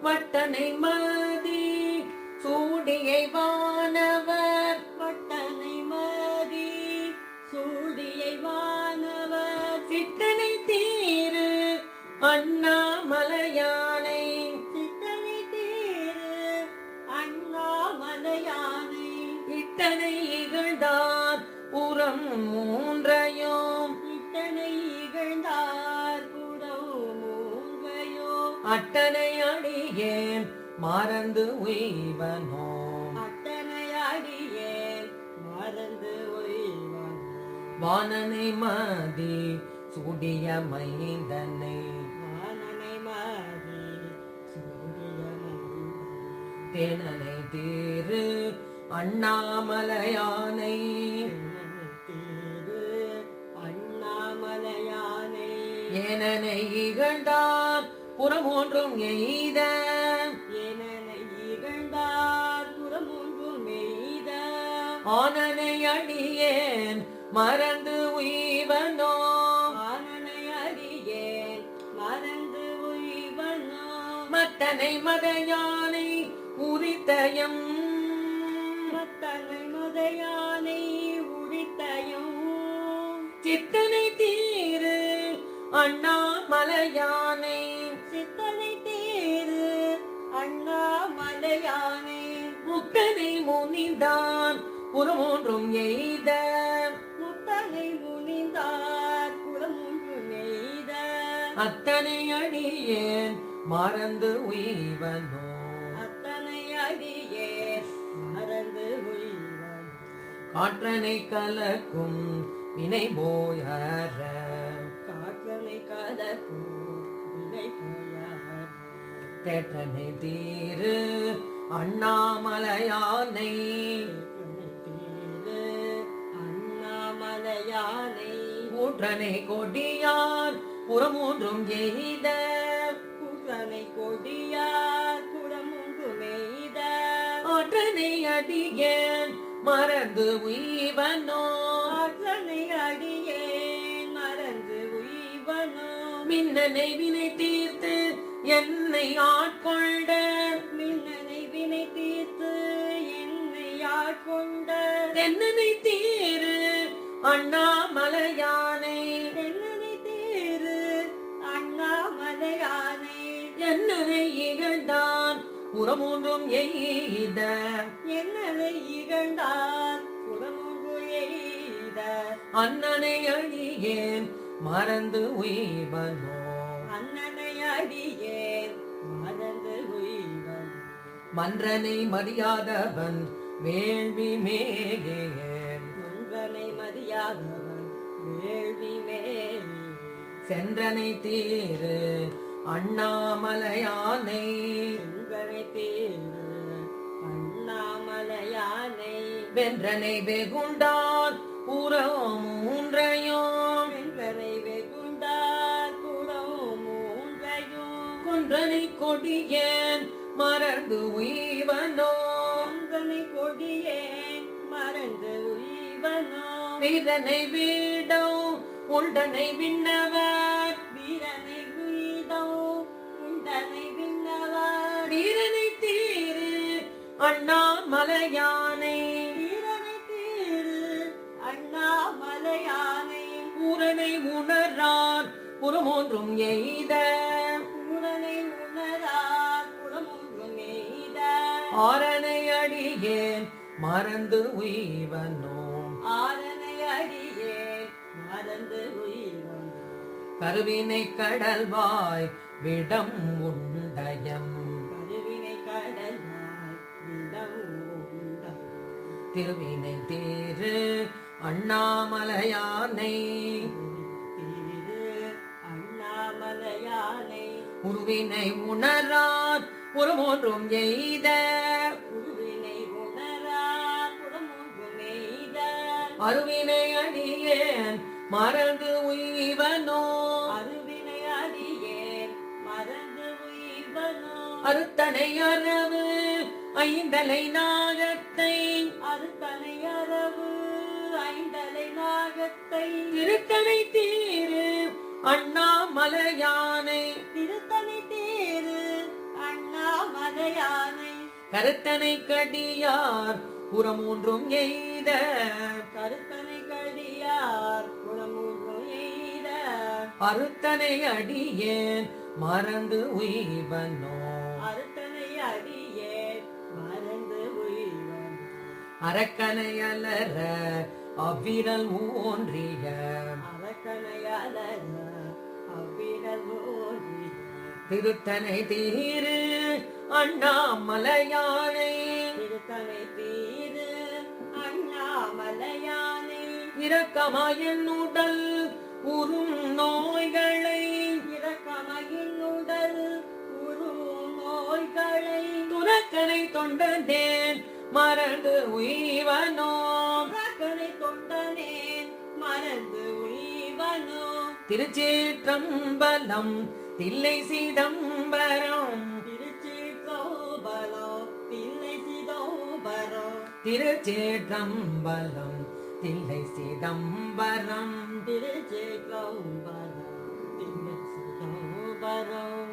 வட்டனை மதி சூடியை வானவர் வட்டனை மதி சூடியை வானவர் சித்தனை தீரு அண்ணாமலையானை சித்தனை தீரு அண்ணாமலையானை இத்தனை இகழ்ந்தார் புறம் மூன்றையும் இத்தனை இகழ்ந்தார் புறம் மூன்றையோ அட்டனை அடியேன் மறந்து உய்வனோ அத்தனை அடியேன் மறந்து ஒய்வன் வானனை மதி சூடிய மைந்தனை வானனை மாறி சூரிய தேனனை தீரு அண்ணாமலையானை தீரு அண்ணாமலையானை ஏனனை இகழ்ந்தார் புறமொன்றும் எய்த ஏனனை இகழ்ந்தார் புறமொன்றும் மெய்த ஆனனை அடியேன் மறந்து உய்வனோ ஆனனை அடியேன் மறந்து உய்வனோ மத்தனை மதையானை உரித்தயம் மத்தனை மதையானை உடித்தயும் சித்தனை தீரு அண்ணாமலையானை சித்தனை தீரு அண்ணாமலையானை முக்கனை முனிந்தான் புறமொன்றும் எய்த முத்தனை முனிந்தார் புறமொன்று நெய்த அத்தனை அடியேன் மறந்து உய்வனோ அத்தனை அடியேன் மறந்து உய்வன் காற்றனை கலக்கும் வினை போயற காற்றனை கலக்கும் வினை போயார் தேற்றனை தீரு அண்ணாமலையானை தீரு அண்ணாமலையானை கூற்றனை கொடியார் புறமூன்றும் எய்த கூற்றனை கொடியார் புறமொன்று மெய்த ஆற்றனை அடியேன் மறந்து உய்வனோ ஆற்றனை அடியேன் மறந்து உய்வனோ மின்னனை வினை தீர்த்து என்னை ஆட்கொண்ட மின்னனை வினை தீர்த்து என்னை ஆட்கொண்ட தென்னனை தீரு அண்ணாமலையானை தென்னனை தீரு அண்ணாமலையானை என்னனை இகழ்ந்தான் புறமூன்றும் எய்த என்னை இகழ்ந்தார் புறமொன்று எய்த அண்ணனை அழியேன் மறந்து உய்வனோ அண்ணனை அடியேன் மறந்து உய்வன் மன்றனை மறியாதவன் வேள்வி மேயேன் மன்றனை மதியாதவன் வேள்வி மேல் சென்றனை தீரு அண்ணாமலையானை செங்கனை தீரு அண்ணாமலையானை வென்றனை வெகுண்டான் புறம் மூன்றையும் வென்றனை வெகுண்டார் குடம் மூன்றையும் கொன்றனை கொடியேன் மறந்து உய்வனோ கொன்றனை கொடியேன் மறந்து உய்வனோ வீரனை வீடம் உண்டனை விண்ணவர் வீரனை வீதம் உண்டனை விண்ணவர் வீரனை தீரு அண்ணாமலையானை வீரனை தீரு அண்ணாமலையானை பூரனை உணரான் புறமொன்றும் எய்த உடனை உணரார் புறமொன்று மெய்த ஆரனை அடியேன் மறந்து உய்வனோ ஆரனை அடியேன் மறந்து உய்வன் கருவினை கடல்வாய் விடம் உண்டயம் கருவினை கடலாய் விடம் உண்டம் திருவினை தேரு அண்ணாமலையானை தீரு அண்ணாமலையானை உருவினை உணரான் புறமொன்றும் எய்த உருவினை உணரார் புறமொன்று மெய்த அருவினை அடியேன் மறந்து உய்வனோ அருவினை அடியேன் மறந்து உய்வனோ அறுத்தனை அரவு ஐந்தலை நாகத்தை அறுத்தனை அரவு ஐந்தலை நாகத்தை திருத்தனை தீரு அண்ணாமலையானை திருத்தனை தேரு அண்ணாமலையானை மலையானை கருத்தனை கடியார் புறமூன்றும் எய்த கருத்தனை கடியார் குணமூன்று எய்த அறுத்தனை அடியேன் மறந்து உய்வனோ அறுத்தனை அடியே மறந்து உய்வன் அரக்கனை அலற அவ்விரல் ஊன்றிய அவக்கனையால அவ்விரல் ஓடிய திருத்தனை தீரு அண்ணாமலையானை திருத்தனை தீரு அண்ணாமலையானை இரக்கமாயின் உடல் உறும் நோய்களை இரக்கமையின் உடல் உரு நோய்களை துறக்கனை தொண்டனேன் மறந்து உய்வனோ துறக்கனை தொண்டனேன் மறந்து உய்வனோ திருச்சேற்றம்பலம் தில்லை சிதம்பரம் திருச்சிற்றம்பலம் தில்லை சிதம்பரம் திருச்சேற்றம்பலம் தில்லை சிதம்பரம் திருச்சிற்றம்பலம் தில்லை சிதம்பரம்